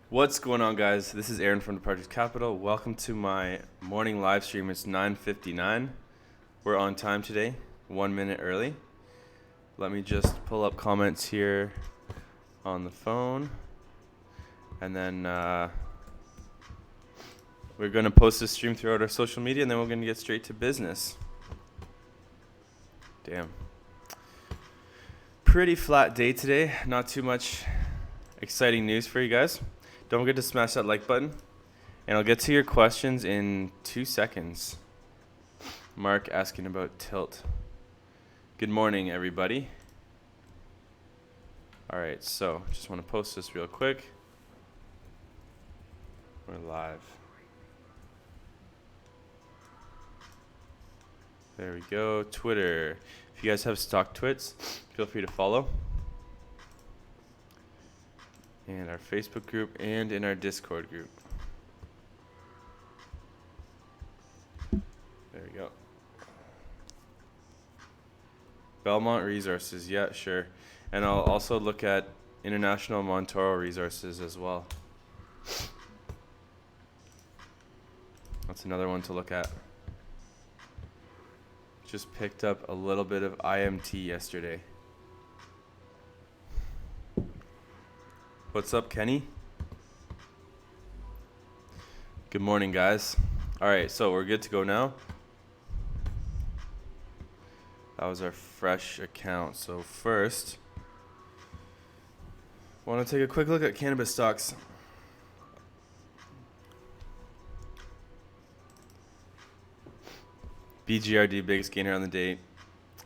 What's going on, guys? This is Aaron from the Project Capital. Welcome to my morning live stream. It's 9:59. We're on time today, 1 minute early. Let me just pull up comments here on the phone, and then we're going to post this stream throughout our social media, and then we're going to get straight to business. Damn. Pretty flat day today. Not too much exciting news for you guys. Don't forget to smash that like button, and I'll get to your questions in 2 seconds. Mark asking about tilt. Good morning, everybody. All right, so just want to post this real quick. We're live. There we go. Twitter. If you guys have stock twits, feel free to follow. And our Facebook group and in our Discord group. There we go. Belmont Resources, yeah, sure. And I'll also look at International Montoro Resources as well. That's another one to look at. Just picked up a little bit of IMT yesterday. What's up, Kenny? Good morning, guys. All right, so we're good to go now. That was our fresh account. So first, want to take a quick look at cannabis stocks. BGRD, biggest gainer on the day.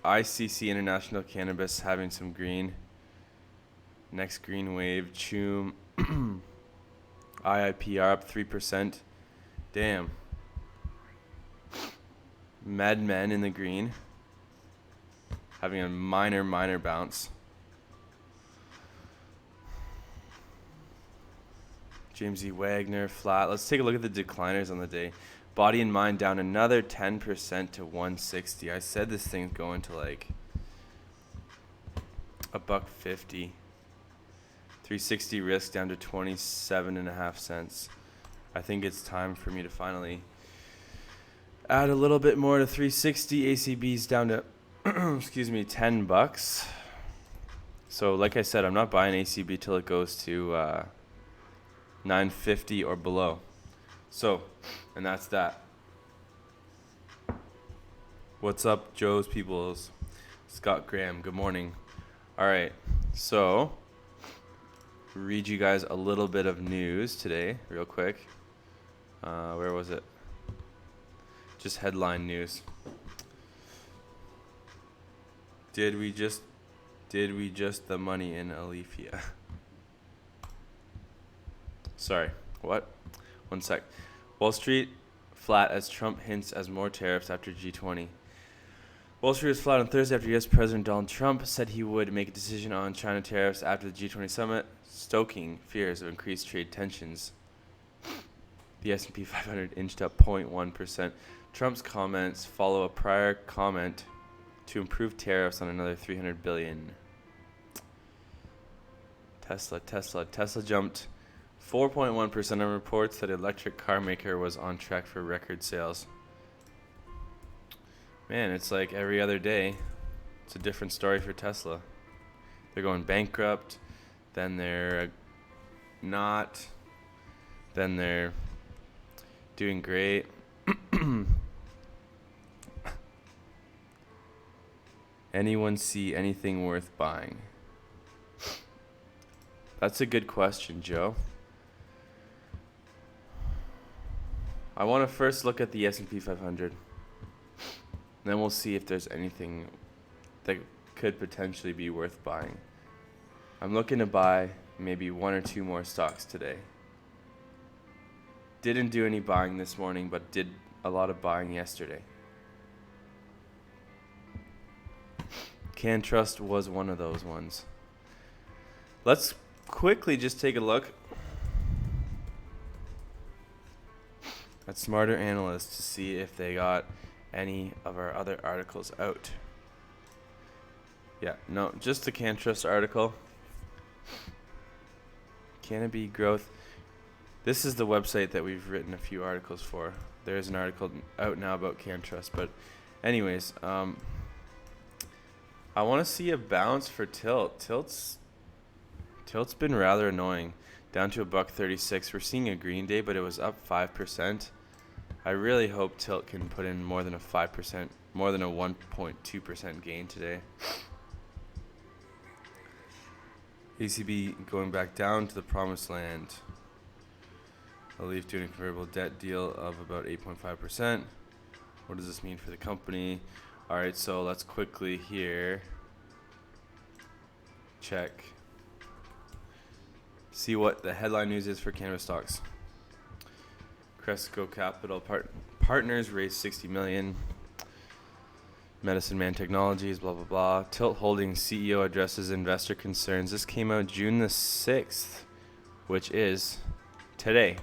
ICC, International Cannabis, having some green. Next green wave, Choom, IIPR up 3%. Damn. MedMen in the green, having a minor bounce. James E. Wagner, flat. Let's take a look at the decliners on the day. Body and Mind down another 10% to 160. I said this thing's going to like $1.50. 360 risk down to 27.5 cents. I think it's time for me to finally add a little bit more to 360. ACB's down to excuse me, $10. So like I said, I'm not buying ACB till it goes to 950 or below. So, and that's that. What's up, Joe's peoples? Scott Graham, good morning. All right, so read you guys a little bit of news today, real quick. Where was it? Just headline news. Did we just the money in Alifia? Sorry, what? 1 sec. Wall Street flat as Trump hints as more tariffs after G20. Wall Street was flat on Thursday after U.S. President Donald Trump said he would make a decision on China tariffs after the G20 summit, stoking fears of increased trade tensions. The S&P 500 inched up 0.1%. Trump's comments follow a prior comment to improve tariffs on another $300 billion. Tesla jumped 4.1% on reports that electric car maker was on track for record sales. Man, it's like every other day, it's a different story for Tesla. They're going bankrupt, then they're not, then they're doing great. Anyone see anything worth buying? That's a good question, Joe. I want to first look at the S&P 500. Then we'll see if there's anything that could potentially be worth buying. I'm looking to buy maybe 1 or 2 more stocks today. Didn't do any buying this morning, but did a lot of buying yesterday. CanTrust was one of those ones. Let's quickly just take a look at Smarter Analysts to see if they got any of our other articles out. Yeah, no, just the CanTrust article. Canopy growth. This is the website that we've written a few articles for. There's an article out now about CanTrust, but anyways, I want to see a bounce for Tilt. Tilt's been rather annoying. Down to $1.36. We're seeing a green day, but it was up 5%. I really hope Tilt can put in more than a 5%, more than a 1.2% gain today. ACB going back down to the promised land. Alif doing a convertible debt deal of about 8.5%. What does this mean for the company? All right, so let's quickly here check. See what the headline news is for cannabis stocks. Cresco Capital Partners raised $60 million. Medicine Man Technologies, blah, blah, blah. Tilt Holdings CEO addresses investor concerns. This came out June the 6th, which is today.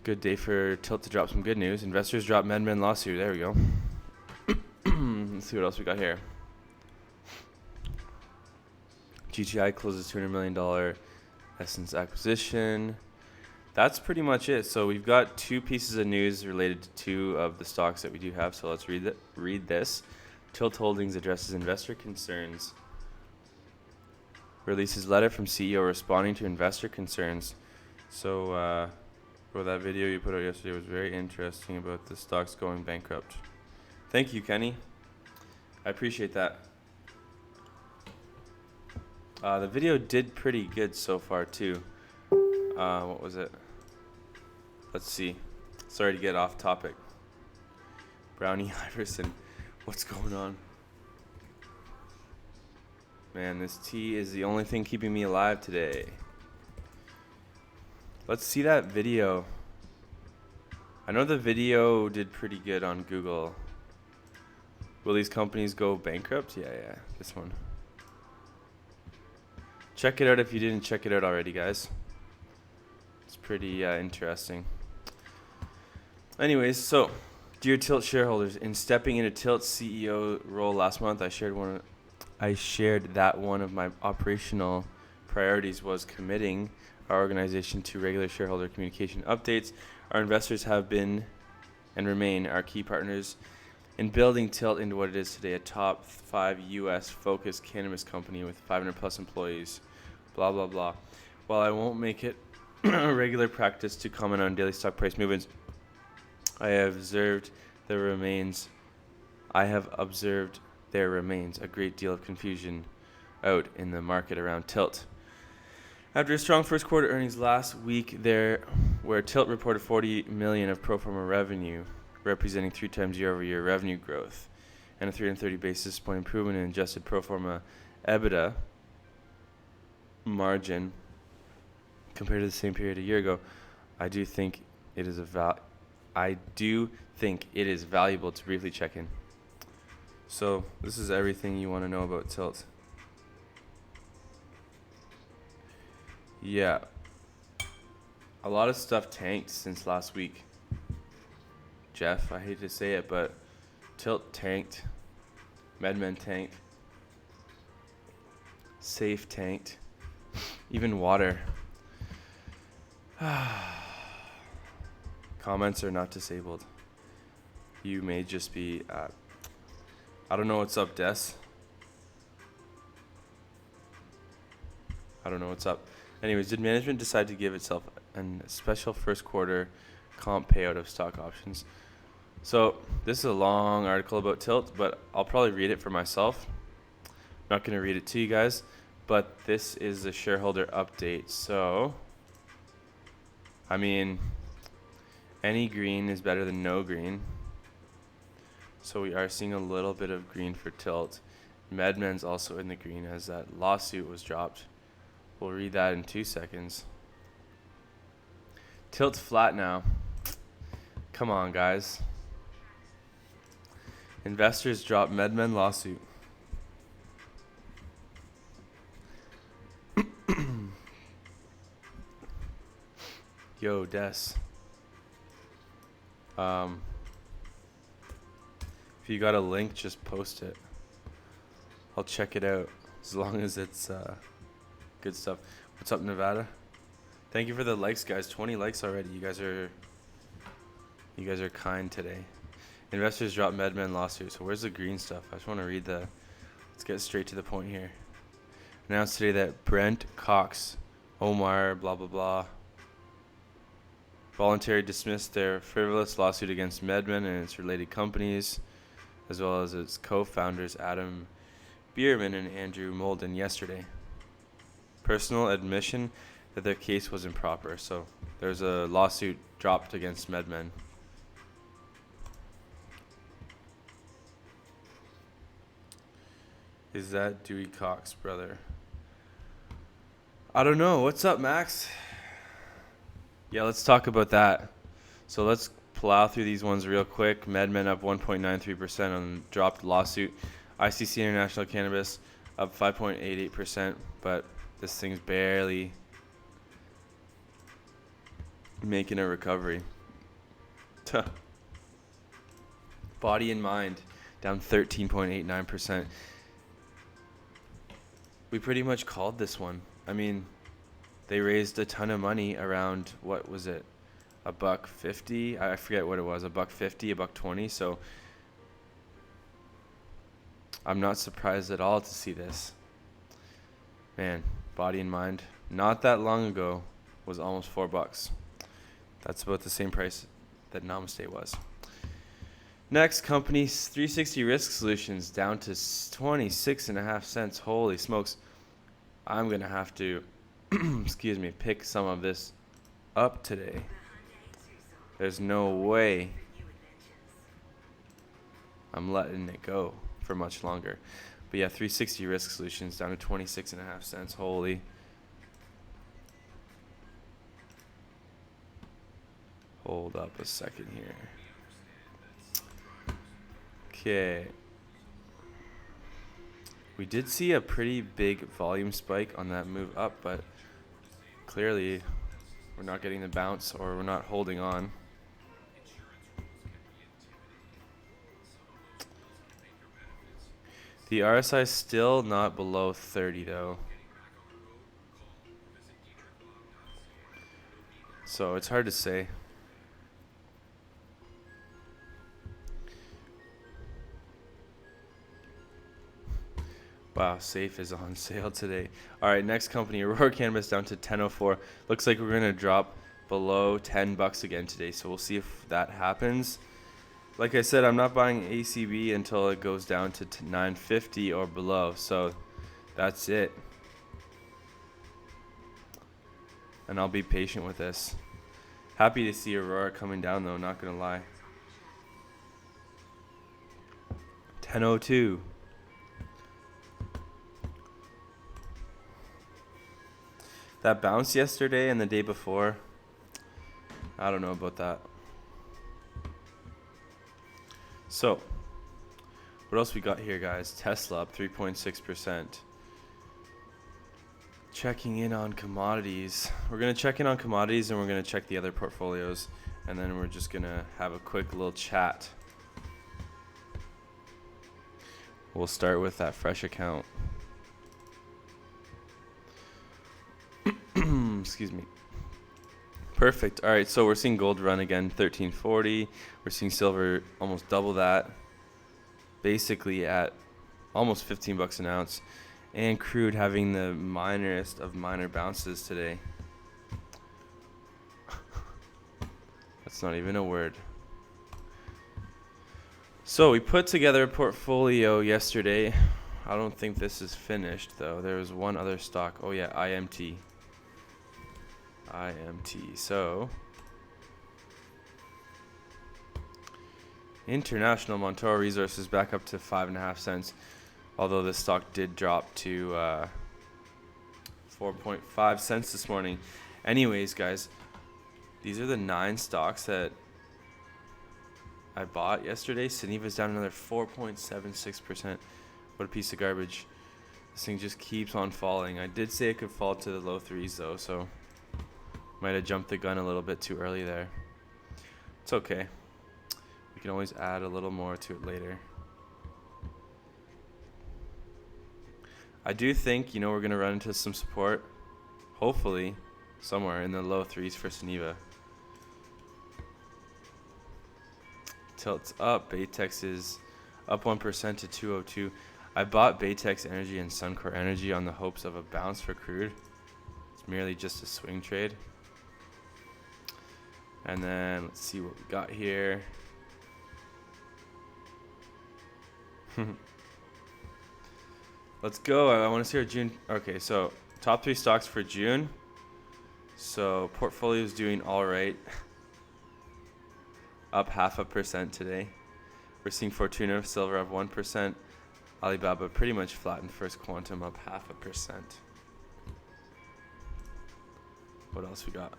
Good day for Tilt to drop some good news. Investors drop MedMen lawsuit. There we go. Let's see what else we got here. GTI closes $200 million Essence acquisition. That's pretty much it. So we've got two pieces of news related to two of the stocks that we do have. So let's read this. Tilt Holdings addresses investor concerns. Releases letter from CEO responding to investor concerns. So that video you put out yesterday was very interesting about the stocks going bankrupt. Thank you, Kenny. I appreciate that. The video did pretty good so far too. What was it? Let's see. Sorry to get off topic. Brownie Iverson, what's going on? Man, this tea is the only thing keeping me alive today. Let's see that video. I know the video did pretty good on Google. Will these companies go bankrupt? Yeah, this one. Check it out if you didn't check it out already, guys. It's pretty interesting. Anyways, so, dear Tilt shareholders, in stepping into Tilt's CEO role last month, I shared that one of my operational priorities was committing our organization to regular shareholder communication updates. Our investors have been and remain our key partners in building Tilt into what it is today, a top 5 U.S. focused cannabis company with 500 plus employees. Blah, blah, blah. While I won't make it a regular practice to comment on daily stock price movements, I have observed there remains a great deal of confusion out in the market around Tilt. After a strong first quarter earnings last week, where Tilt reported $40 million of pro forma revenue, representing 3 times year-over-year revenue growth, and a 330 basis point improvement in adjusted pro forma EBITDA margin compared to the same period a year ago, I do think it is valuable to briefly check in. So this is everything you want to know about Tilt. Yeah, a lot of stuff tanked since last week. Jeff, I hate to say it, but Tilt tanked, MedMen tanked, Safe tanked, even water. Comments are not disabled. You may just be, I don't know what's up, Des. I don't know what's up. Anyways, did management decide to give itself a special first quarter comp payout of stock options? So this is a long article about Tilt, but I'll probably read it for myself. I'm not going to read it to you guys, but this is the shareholder update. So, I mean, any green is better than no green. So we are seeing a little bit of green for Tilt. MedMen's also in the green as that lawsuit was dropped. We'll read that in 2 seconds. Tilt's flat now. Come on, guys. Investors drop MedMen lawsuit. Yo, Des. If you got a link, just post it. I'll check it out as long as it's good stuff. What's up, Nevada? Thank you for the likes, guys. 20 likes already. You guys are kind today. Investors drop MedMen lawsuit. So where's the green stuff? I just want to read the. Let's get straight to the point here. Announced today that Brent Cox, Omar, blah blah blah, voluntarily dismissed their frivolous lawsuit against MedMen and its related companies, as well as its co-founders Adam Bierman and Andrew Molden yesterday. Personal admission that their case was improper. So there's a lawsuit dropped against MedMen. Is that Dewey Cox, brother? I don't know. What's up, Max? Yeah, let's talk about that. So let's plow through these ones real quick. MedMen up 1.93% on dropped lawsuit. ICC International Cannabis up 5.88%, but this thing's barely making a recovery. Body and Mind down 13.89%. We pretty much called this one. I mean, they raised a ton of money around, what was it? $1.50? I forget what it was. $1.50, $1.20. So I'm not surprised at all to see this. Man, Body and Mind, not that long ago, was almost $4. That's about the same price that Namaste was. Next, company 360 Risk Solutions down to 26.5 cents. Holy smokes. I'm going to have to, excuse me, pick some of this up today. There's no way I'm letting it go for much longer. But yeah, 360 Risk Solutions down to 26.5 cents. Holy. Hold up a second here. Okay. We did see a pretty big volume spike on that move up, but clearly we're not getting the bounce, or we're not holding on. The RSI is still not below 30 though. So it's hard to say. Wow, Safe is on sale today. All right, next company, Aurora Cannabis down to 10.04. Looks like we're going to drop below $10 again today, so we'll see if that happens. Like I said, I'm not buying ACB until it goes down to 9.50 or below, so that's it. And I'll be patient with this. Happy to see Aurora coming down, though, not going to lie. 10.02. That bounce yesterday and the day before, I don't know about that. So, what else we got here, guys? Tesla up 3.6%. Checking in on commodities. We're going to check in on commodities and we're going to check the other portfolios. And then we're just going to have a quick little chat. We'll start with that fresh account. Excuse me. Perfect. All right, so we're seeing gold run again, 1340. We're seeing silver almost double that, basically at almost $15 an ounce. And crude having the minorest of minor bounces today. That's not even a word. So we put together a portfolio yesterday. I don't think this is finished, though. There was one other stock. Oh, yeah, IMT. So International Montoro Resources back up to 5.5 cents, although this stock did drop to 4.5 cents this morning. Anyways, guys, these are the 9 stocks that I bought yesterday. Suniva's down another 4.76%. What a piece of garbage. This thing just keeps on falling. I did say it could fall to the low 3s though, so might have jumped the gun a little bit too early there. It's okay. We can always add a little more to it later. I do think, we're going to run into some support. Hopefully. somewhere in the low threes for Suniva. Tilts up. Baytex is up 1% to 202. I bought Baytex Energy and Suncor Energy on the hopes of a bounce for crude. It's merely just a swing trade. And then let's see what we got here. Let's go. I want to see our June. Okay, so top 3 stocks for June. So portfolio is doing all right. Up 0.5% today. We're seeing Fortuna Silver up 1%. Alibaba pretty much flattened. First Quantum up 0.5%. What else we got?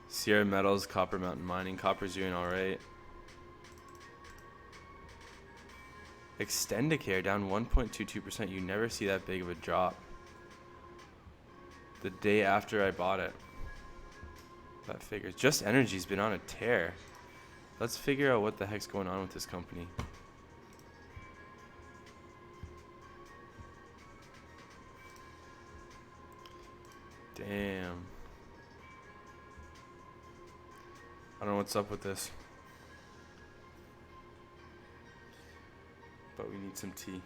Sierra Metals, Copper Mountain Mining. Copper's doing all right. Extendicare down 1.22%. You never see that big of a drop. The day after I bought it. That figures. Just Energy's been on a tear. Let's figure out what the heck's going on with this company. Damn. I don't know what's up with this. But we need some tea.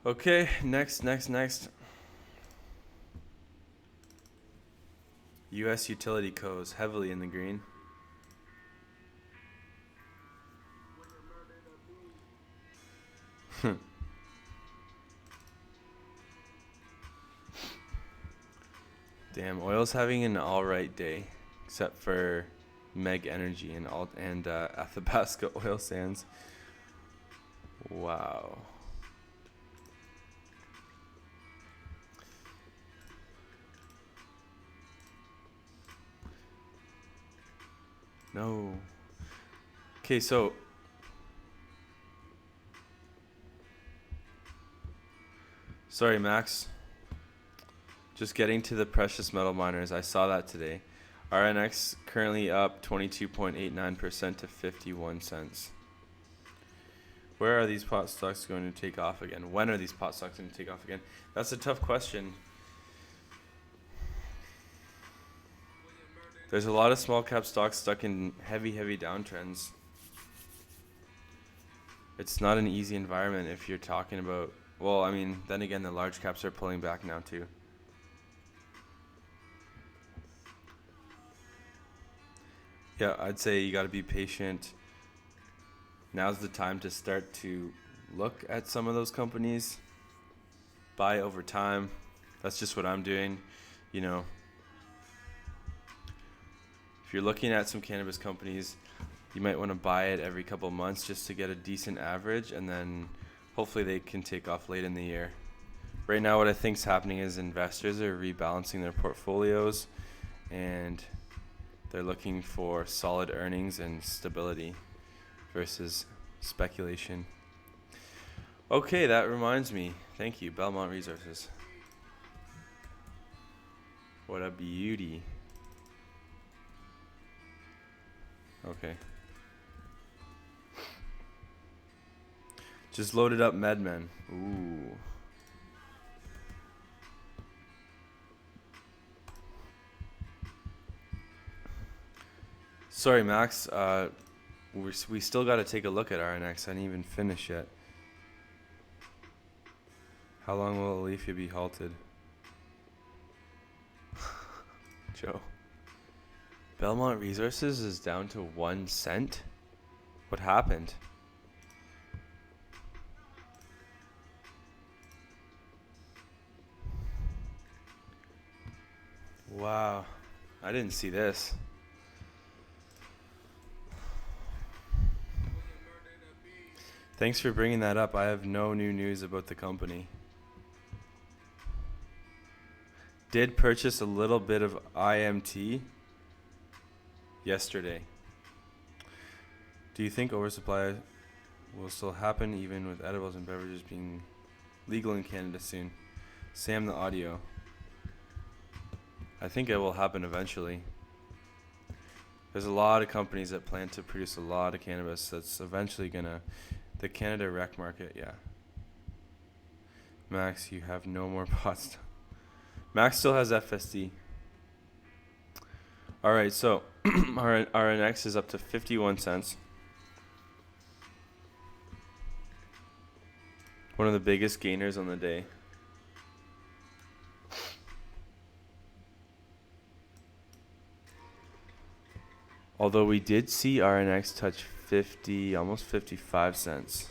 Okay, next. U.S. utility co's heavily in the green. Damn, oil's having an alright day, except for Meg Energy and Athabasca Oil Sands. Wow. No. Okay, so sorry, Max. Just getting to the precious metal miners. I saw that today. RNX currently up 22.89% to 51 cents. Where are these pot stocks going to take off again? When are these pot stocks going to take off again? That's a tough question. There's a lot of small cap stocks stuck in heavy downtrends. It's not an easy environment if you're talking about, well, I mean, then again, the large caps are pulling back now too. Yeah, I'd say you got to be patient. Now's the time to start to look at some of those companies. Buy over time. That's just what I'm doing. You know, if you're looking at some cannabis companies, you might want to buy it every couple of months just to get a decent average, and then hopefully they can take off late in the year. Right now, what I think is happening is investors are rebalancing their portfolios, and they're looking for solid earnings and stability versus speculation. Okay, that reminds me. Thank you, Belmont Resources. What a beauty. Okay. Just loaded up MedMen. Ooh. Sorry, Max. We still got to take a look at RNX. I didn't even finish yet. How long will Alethea be halted? Joe. Belmont Resources is down to 1 cent? What happened? Wow. I didn't see this. Thanks for bringing that up. I have no new news about the company. Did purchase a little bit of IMT yesterday. Do you think oversupply will still happen even with edibles and beverages being legal in Canada soon? Sam the audio. I think it will happen eventually. There's a lot of companies that plan to produce a lot of cannabis that's eventually gonna, the Canada rec market, yeah. Max, you have no more pots. Max still has FSD. All right, so our RNX is up to 51 cents. One of the biggest gainers on the day. Although we did see RNX touch 50, almost 55 cents.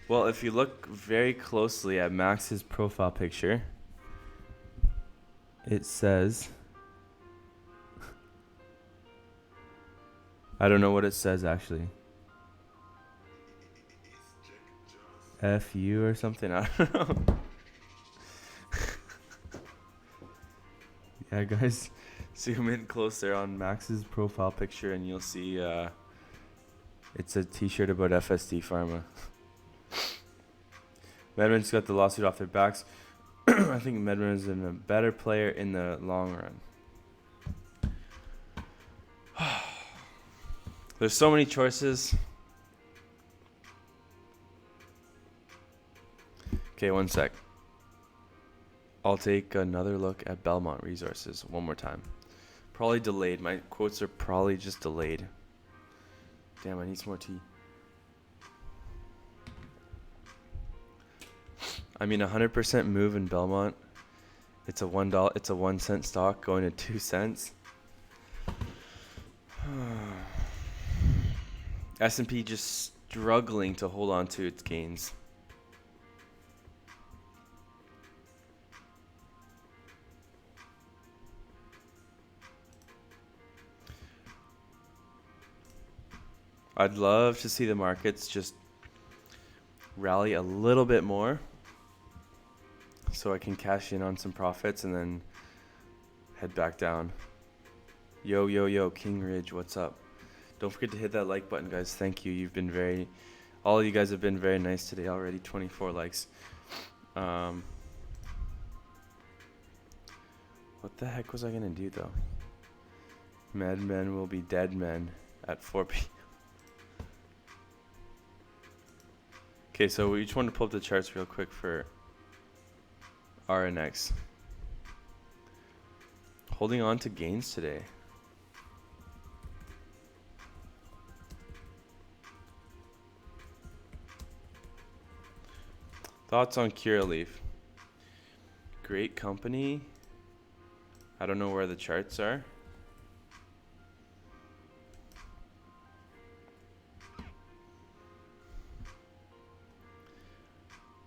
Well, if you look very closely at Max's profile picture, it says, I don't know what it says actually. FU or something, I don't know. Yeah, guys, zoom in closer on Max's profile picture and you'll see it's a t-shirt about FSD Pharma. Medman's got the lawsuit off their backs. I think Medman is a better player in the long run. There's so many choices. Okay, one sec. I'll take another look at Belmont Resources one more time. Probably delayed. My quotes are probably just delayed. Damn, I need some more tea. I mean, 100% move in Belmont. It's a $1. It's a 1 cent stock going to 2 cents. S&P just struggling to hold on to its gains. I'd love to see the markets just rally a little bit more so I can cash in on some profits and then head back down. Yo, yo, yo, King Ridge, what's up? Don't forget to hit that like button, guys. Thank you. You've been all of you guys have been very nice today already. 24 likes. What the heck was I going to do, though? Mad men will be dead men at 4 p.m. Okay, so we just want to pull up the charts real quick for RNX. Holding on to gains today. Thoughts on Curaleaf? Great company. I don't know where the charts are.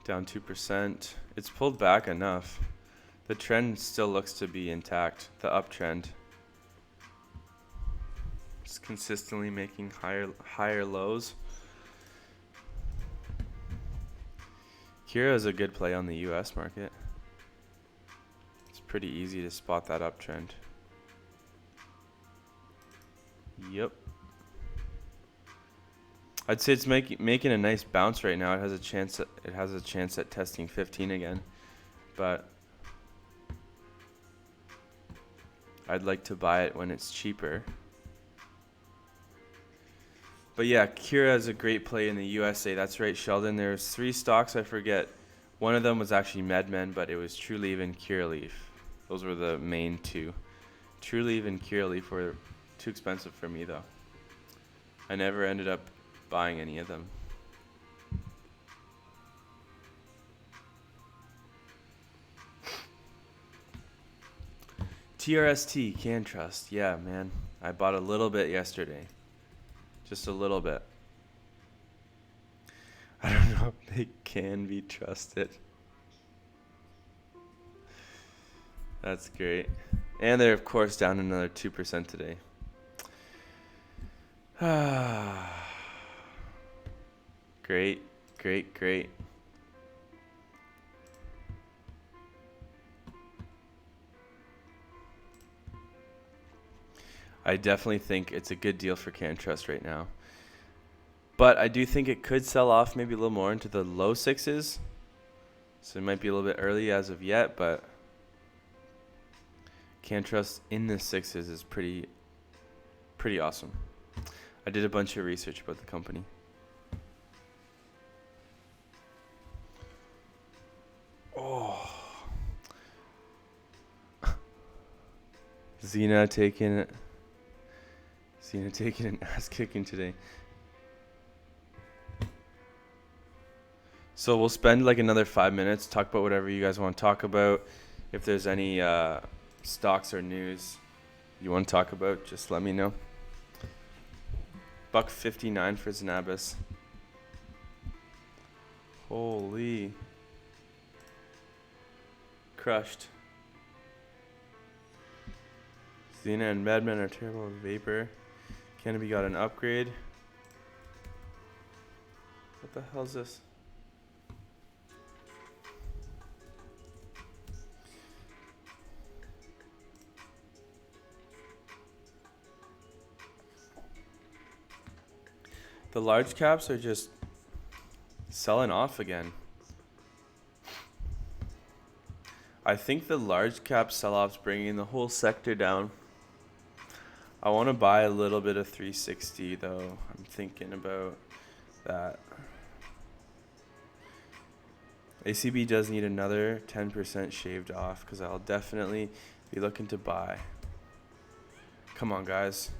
Down 2%. It's pulled back enough. The trend still looks to be intact. The uptrend. It's consistently making higher lows. Kira is a good play on the US market. It's pretty easy to spot that uptrend. Yep. I'd say it's making a nice bounce right now. It has a chance at testing 15 again, but I'd like to buy it when it's cheaper. But yeah, Kira is a great play in the USA. That's right, Sheldon. There's 3 stocks. I forget. One of them was actually MedMen, but it was TrueLeaf and Curaleaf. Those were the main 2. TrueLeaf and Curaleaf were too expensive for me, though. I never ended up buying any of them. TRST, CanTrust. Yeah, man. I bought a little bit yesterday. Just a little bit. I don't know if they can be trusted. That's great. And they're, of course, down another 2% today. Great, great, great. I definitely think it's a good deal for CanTrust right now. But I do think it could sell off maybe a little more into the low 6s. So it might be a little bit early as of yet, but CanTrust in the sixes is pretty awesome. I did a bunch of research about the company. Oh, Xena taking an ass kicking today. So we'll spend like another 5 minutes, talk about whatever you guys want to talk about. If there's any stocks or news you want to talk about, just let me know. $1.59 for Cannabis. Holy. Crushed. Xena and Medman are terrible with vapor. Cannabis got an upgrade. What the hell is this? The large caps are just selling off again. I think the large cap sell-off's bringing the whole sector down. I want to buy a little bit of 360 though. I'm thinking about that. ACB does need another 10% shaved off because I'll definitely be looking to buy. Come on, guys.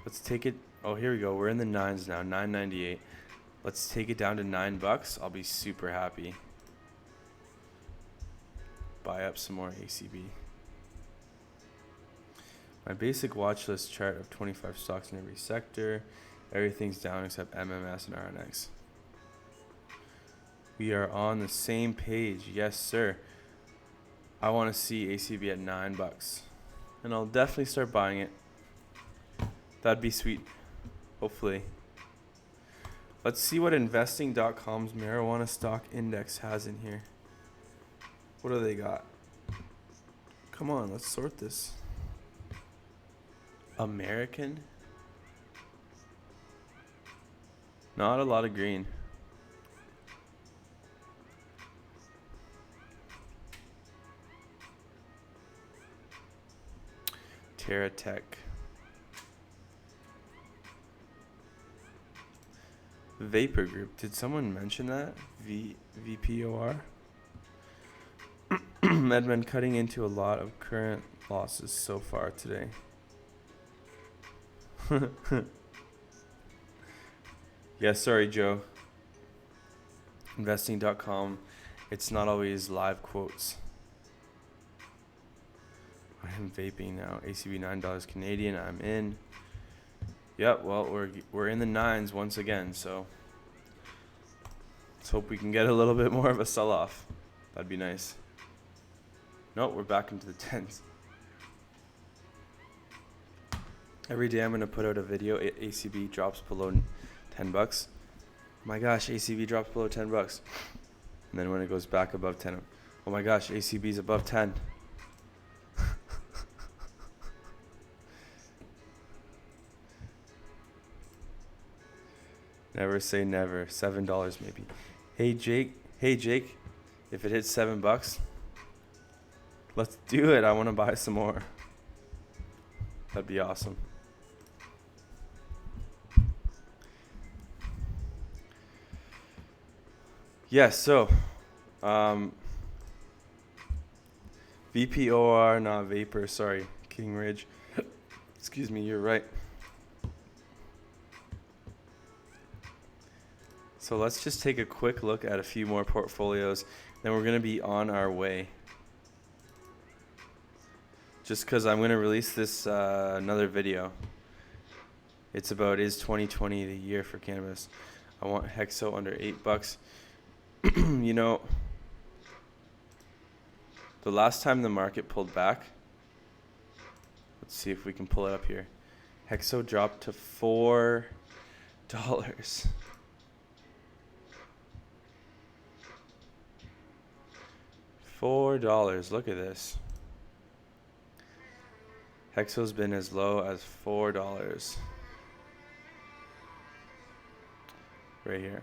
Let's take it. Oh, here we go. We're in the nines now. 9.98. Let's take it down to $9. I'll be super happy. Buy up some more ACB. My basic watch list chart of 25 stocks in every sector. Everything's down except MMS and RNX. We are on the same page. Yes, sir. I want to see ACB at $9. And I'll definitely start buying it. That'd be sweet. Hopefully. Let's see what investing.com's marijuana stock index has in here. What do they got? Come on, let's sort this. American? Not a lot of green. TerraTech. Vapor Group. Did someone mention that? VPOR? Medman cutting into a lot of current losses so far today. Yeah, sorry, Joe. Investing.com. It's not always live quotes. I am vaping now. ACB $9 Canadian. I'm in. Yep, well, we're in the nines once again, so let's hope we can get a little bit more of a sell-off. That'd be nice. Nope, we're back into the tens. Every day I'm going to put out a video. ACB drops below $10. My gosh, ACB drops below $10. And then when it goes back above 10, oh my gosh, ACB is above 10. Never say never. $7 maybe. Hey Jake, if it hits $7, let's do it. I want to buy some more. That'd be awesome. Yes, so VPOR, not vapor, sorry, King Ridge. Excuse me, you're right. So let's just take a quick look at a few more portfolios, then we're going to be on our way. Just because I'm going to release this another video. It's about, is 2020 the year for cannabis? I want Hexo under $8. You know, the last time the market pulled back, let's see if we can pull it up here. Hexo dropped to $4. $4. Look at this. Hexo's been as low as $4. Right here.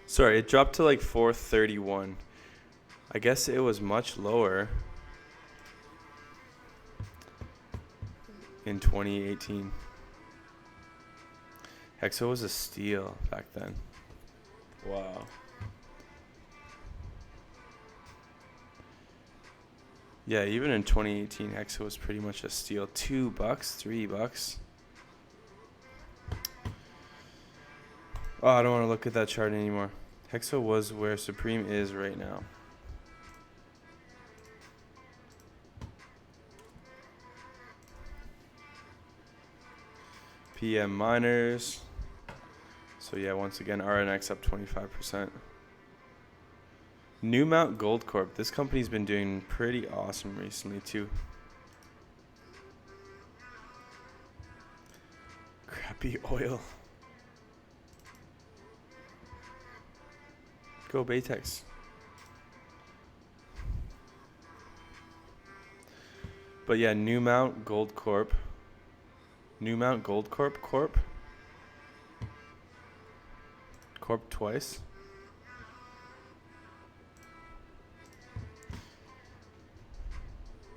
Sorry, it dropped to like 431. I guess it was much lower in 2018. Hexo was a steal back then. Wow. Yeah, even in 2018, Hexo was pretty much a steal. $2, $3. Oh, I don't want to look at that chart anymore. Hexo was where Supreme is right now. PM miners. So yeah, once again, RNX up 25%. New Mount Gold Corp. This company's been doing pretty awesome recently too. Crappy oil. Go Baytex. But yeah, New Mount Gold Corp. New Mount Gold Corp. Corp twice.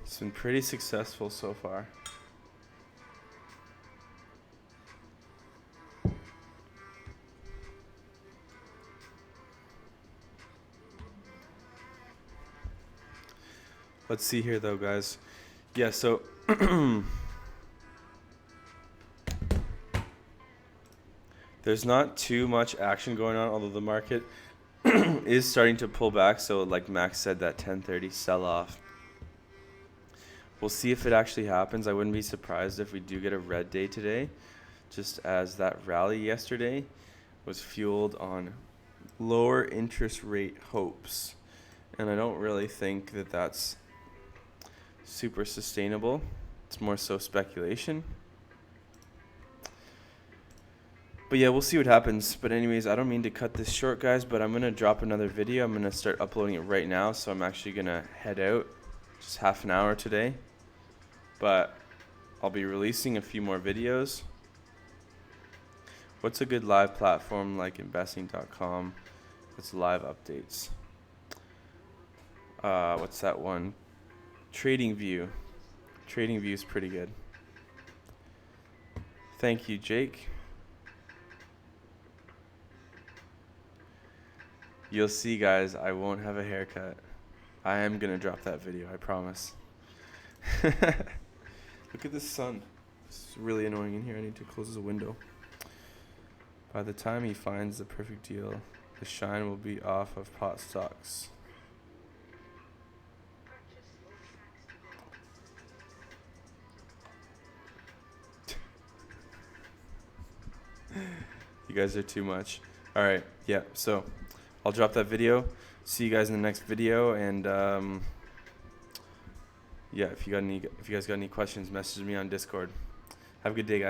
It's been pretty successful so far. Let's see here though, guys. Yeah, so there's not too much action going on, although the market is starting to pull back. So like Max said, that 10:30 sell-off. We'll see if it actually happens. I wouldn't be surprised if we do get a red day today, just as that rally yesterday was fueled on lower interest rate hopes. And I don't really think that that's super sustainable. It's more so speculation. But yeah, we'll see what happens. But anyways, I don't mean to cut this short, guys, but I'm going to drop another video. I'm going to start uploading it right now. So I'm actually going to head out just half an hour today. But I'll be releasing a few more videos. What's a good live platform like investing.com? It's live updates. What's that one? TradingView. TradingView is pretty good. Thank you, Jake. You'll see, guys, I won't have a haircut. I am going to drop that video, I promise. Look at this sun. It's really annoying in here. I need to close the window. By the time he finds the perfect deal, the shine will be off of pot stocks. You guys are too much. All right, yeah, so I'll drop that video. See you guys in the next video, and yeah, if you guys got any questions, message me on Discord. Have a good day, guys.